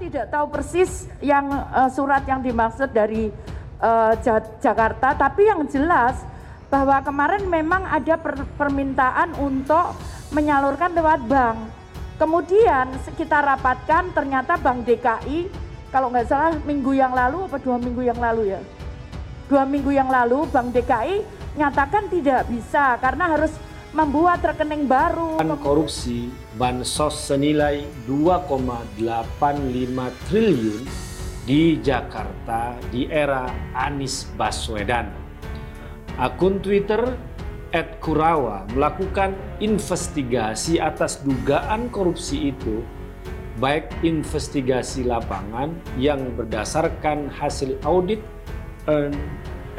tidak tahu persis yang surat yang dimaksud dari Jakarta, tapi yang jelas bahwa kemarin memang ada permintaan untuk menyalurkan lewat bank. Kemudian kita rapatkan, ternyata Bank DKI, kalau nggak salah minggu yang lalu apa 2 minggu yang lalu ya, 2 minggu yang lalu Bank DKI nyatakan tidak bisa karena harus membuat rekening baru. Korupsi bansos senilai 2,85 triliun di Jakarta di era Anies Baswedan. Akun Twitter @kurawa melakukan investigasi atas dugaan korupsi itu, baik investigasi lapangan yang berdasarkan hasil audit Ernst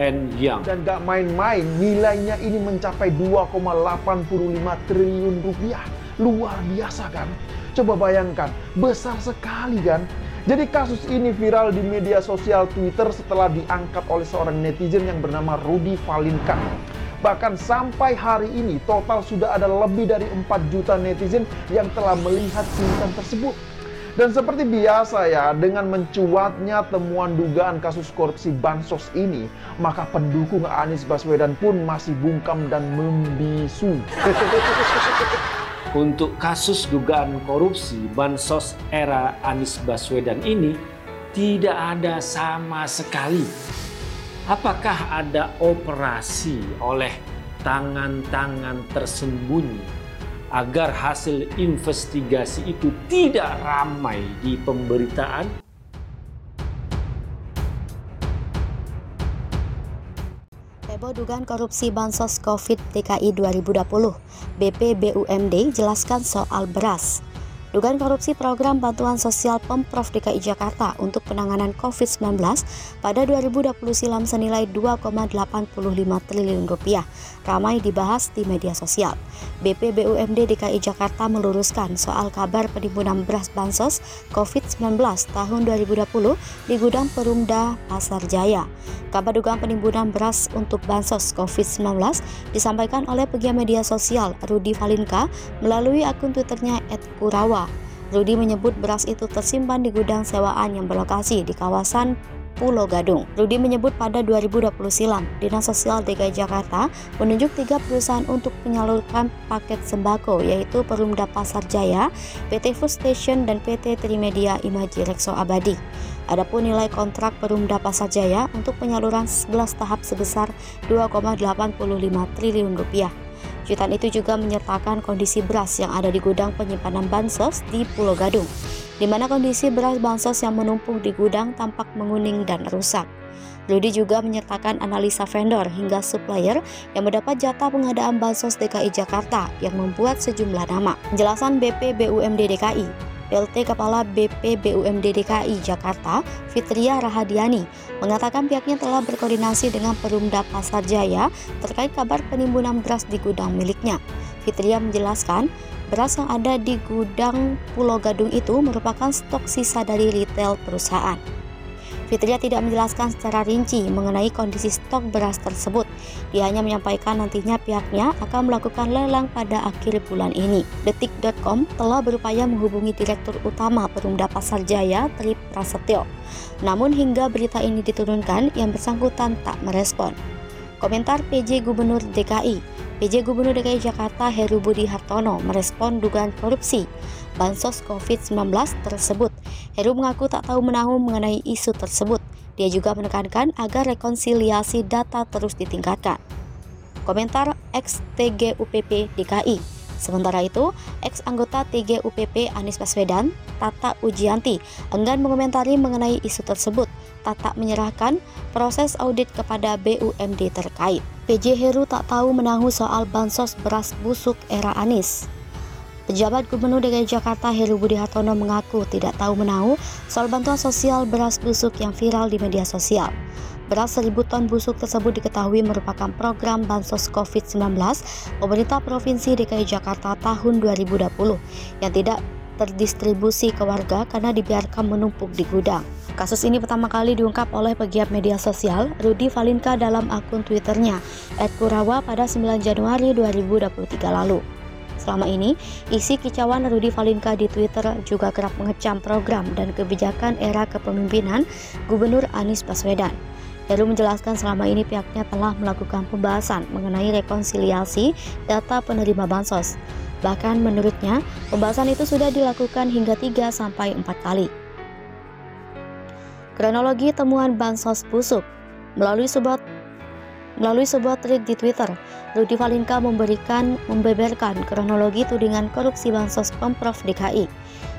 & Young. Dan gak main-main, nilainya ini mencapai 2,85 triliun rupiah. Luar biasa kan? Coba bayangkan, besar sekali kan? Jadi kasus ini viral di media sosial Twitter setelah diangkat oleh seorang netizen yang bernama Rudy Valinka. Bahkan sampai hari ini total sudah ada lebih dari 4 juta netizen yang telah melihat cuitan tersebut. Dan seperti biasa ya, dengan mencuatnya temuan dugaan kasus korupsi bansos ini, maka pendukung Anies Baswedan pun masih bungkam dan membisu. Untuk kasus dugaan korupsi bansos era Anies Baswedan ini tidak ada sama sekali. Apakah ada operasi oleh tangan-tangan tersembunyi agar hasil investigasi itu tidak ramai di pemberitaan? Heboh dugaan korupsi bansos COVID DKI 2020, BPBUMD jelaskan soal beras. Dugaan korupsi program bantuan sosial Pemprov DKI Jakarta untuk penanganan COVID-19 pada 2020 silam senilai 2,85 triliun rupiah ramai dibahas di media sosial. BPBUMD DKI Jakarta meluruskan soal kabar penimbunan beras bansos COVID-19 tahun 2020 di gudang Perumda Pasar Jaya. Kabar dugaan penimbunan beras untuk bansos COVID-19 disampaikan oleh pegiat media sosial Rudy Valinka melalui akun Twitternya @kurawa. Rudy menyebut beras itu tersimpan di gudang sewaan yang berlokasi di kawasan Pulau Gadung. Rudy menyebut pada 2020 silam, Dinas Sosial DKI Jakarta menunjuk 3 perusahaan untuk menyalurkan paket sembako, yaitu Perumda Pasar Jaya, PT Food Station, dan PT Trimedia Imaji Rekso Abadi. Adapun nilai kontrak Perumda Pasar Jaya untuk penyaluran 11 tahap sebesar 2,85 triliun rupiah. Cuitan itu juga menyertakan kondisi beras yang ada di gudang penyimpanan bansos di Pulau Gadung, di mana kondisi beras bansos yang menumpuk di gudang tampak menguning dan rusak. Rudy juga menyertakan analisa vendor hingga supplier yang mendapat jatah pengadaan bansos DKI Jakarta yang membuat sejumlah nama. Penjelasan BPBUMD DKI, PLT Kepala BPBUMD DKI Jakarta, Fitria Rahadiani, mengatakan pihaknya telah berkoordinasi dengan Perumda Pasar Jaya terkait kabar penimbunan beras di gudang miliknya. Fitria menjelaskan, beras yang ada di gudang Pulau Gadung itu merupakan stok sisa dari retail perusahaan. Fitria tidak menjelaskan secara rinci mengenai kondisi stok beras tersebut. Dia hanya menyampaikan nantinya pihaknya akan melakukan lelang pada akhir bulan ini. Detik.com telah berupaya menghubungi Direktur Utama Perumda Pasar Jaya, Tri Prasetyo. Namun hingga berita ini diturunkan, yang bersangkutan tak merespon. Komentar PJ Gubernur DKI. PJ Gubernur DKI Jakarta Heru Budi Hartono merespon dugaan korupsi bansos COVID-19 tersebut. Heru mengaku tak tahu menahu mengenai isu tersebut. Dia juga menekankan agar rekonsiliasi data terus ditingkatkan. Komentar ex-TGUPP DKI. Sementara itu, ex-anggota TGUPP Anies Baswedan, Tata Ujianti, enggan mengomentari mengenai isu tersebut. Tata menyerahkan proses audit kepada BUMD terkait. PJ Heru tak tahu menahu soal bansos beras busuk era Anies. Pejabat Gubernur DKI Jakarta Heru Budi Hartono mengaku tidak tahu menahu soal bantuan sosial beras busuk yang viral di media sosial. Beras 1.000 ton busuk tersebut diketahui merupakan program bansos COVID-19 pemerintah Provinsi DKI Jakarta tahun 2020 yang tidak terdistribusi ke warga karena dibiarkan menumpuk di gudang. Kasus ini pertama kali diungkap oleh pegiat media sosial Rudy Valinka dalam akun Twitternya @kurawa pada 9 Januari 2023 lalu. Selama ini, isi kicauan Rudy Valinka di Twitter juga kerap mengecam program dan kebijakan era kepemimpinan Gubernur Anies Baswedan. Heru menjelaskan selama ini pihaknya telah melakukan pembahasan mengenai rekonsiliasi data penerima bansos. Bahkan menurutnya, pembahasan itu sudah dilakukan hingga 3-4 kali. Kronologi temuan bansos busuk. Melalui sebuah tweet di Twitter, Rudy Valinka membeberkan kronologi tudingan korupsi bansos Pemprov DKI.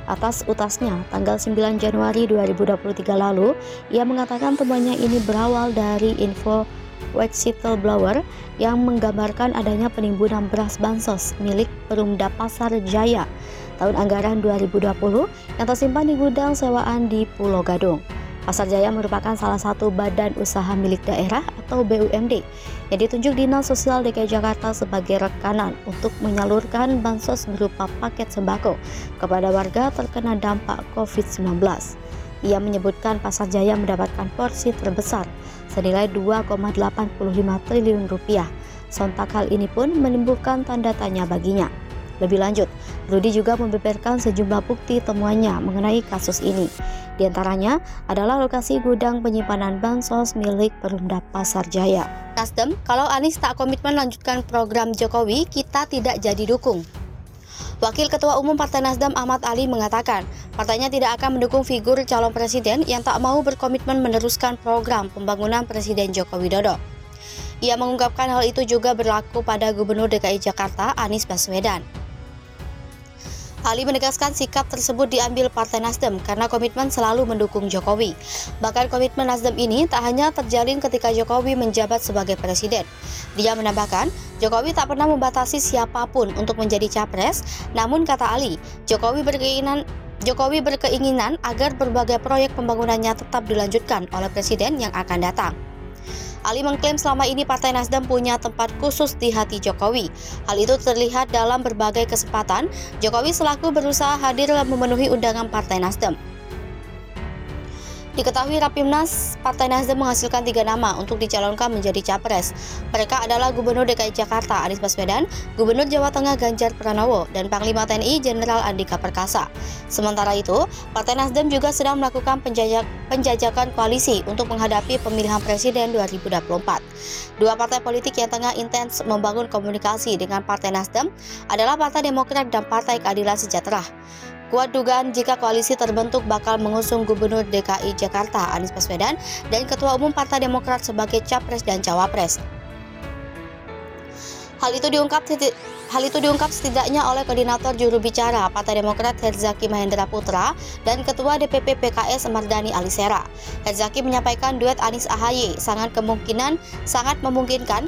Atas utasnya, tanggal 9 Januari 2023 lalu, ia mengatakan temuannya ini berawal dari info whistleblower yang menggambarkan adanya penimbunan beras bansos milik Perumda Pasar Jaya tahun anggaran 2020 yang tersimpan di gudang sewaan di Pulau Gadung. Pasar Jaya merupakan salah satu badan usaha milik daerah atau BUMD yang ditunjuk Dinas Sosial DKI Jakarta sebagai rekanan untuk menyalurkan bansos berupa paket sembako kepada warga terkena dampak COVID-19. Ia menyebutkan Pasar Jaya mendapatkan porsi terbesar senilai 2,85 triliun rupiah. Sontak hal ini pun menimbulkan tanda tanya baginya. Lebih lanjut, Rudy juga membeberkan sejumlah bukti temuannya mengenai kasus ini. Di antaranya adalah lokasi gudang penyimpanan bansos milik Perumda Pasar Jaya. Nasdem, kalau Anies tak komitmen lanjutkan program Jokowi, kita tidak jadi dukung. Wakil Ketua Umum Partai Nasdem Ahmad Ali mengatakan, partainya tidak akan mendukung figur calon presiden yang tak mau berkomitmen meneruskan program pembangunan Presiden Joko Widodo. Ia mengungkapkan hal itu juga berlaku pada Gubernur DKI Jakarta Anies Baswedan. Ali menegaskan sikap tersebut diambil Partai Nasdem karena komitmen selalu mendukung Jokowi. Bahkan komitmen Nasdem ini tak hanya terjalin ketika Jokowi menjabat sebagai presiden. Dia menambahkan, Jokowi tak pernah membatasi siapapun untuk menjadi capres, namun kata Ali, Jokowi berkeinginan agar berbagai proyek pembangunannya tetap dilanjutkan oleh presiden yang akan datang. Ali mengklaim selama ini Partai Nasdem punya tempat khusus di hati Jokowi. Hal itu terlihat dalam berbagai kesempatan Jokowi selaku berusaha hadir memenuhi undangan Partai Nasdem. Diketahui Rapimnas, Partai Nasdem menghasilkan 3 nama untuk dicalonkan menjadi capres. Mereka adalah Gubernur DKI Jakarta Anies Baswedan, Gubernur Jawa Tengah Ganjar Pranowo, dan Panglima TNI Jenderal Andika Perkasa. Sementara itu, Partai Nasdem juga sedang melakukan penjajakan koalisi untuk menghadapi pemilihan presiden 2024. Dua partai politik yang tengah intens membangun komunikasi dengan Partai Nasdem adalah Partai Demokrat dan Partai Keadilan Sejahtera. Kuat dugaan jika koalisi terbentuk bakal mengusung Gubernur DKI Jakarta Anies Baswedan dan Ketua Umum Partai Demokrat sebagai capres dan cawapres. Hal itu diungkap setidaknya oleh Koordinator Juru Bicara Partai Demokrat Herzaki Mahendra Putra dan Ketua DPP PKS Mardani Alisera. Herzaki menyampaikan duet Anies AHY sangat memungkinkan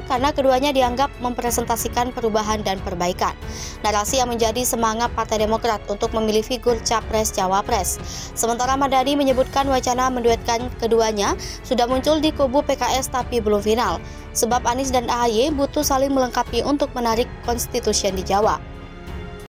karena keduanya dianggap mempresentasikan perubahan dan perbaikan. Narasi yang menjadi semangat Partai Demokrat untuk memilih figur capres-cawapres. Sementara Mardani menyebutkan wacana menduetkan keduanya sudah muncul di kubu PKS tapi belum final. Sebab Anies dan AHY butuh saling melengkapi untuk menarik konstitusi di Jawa.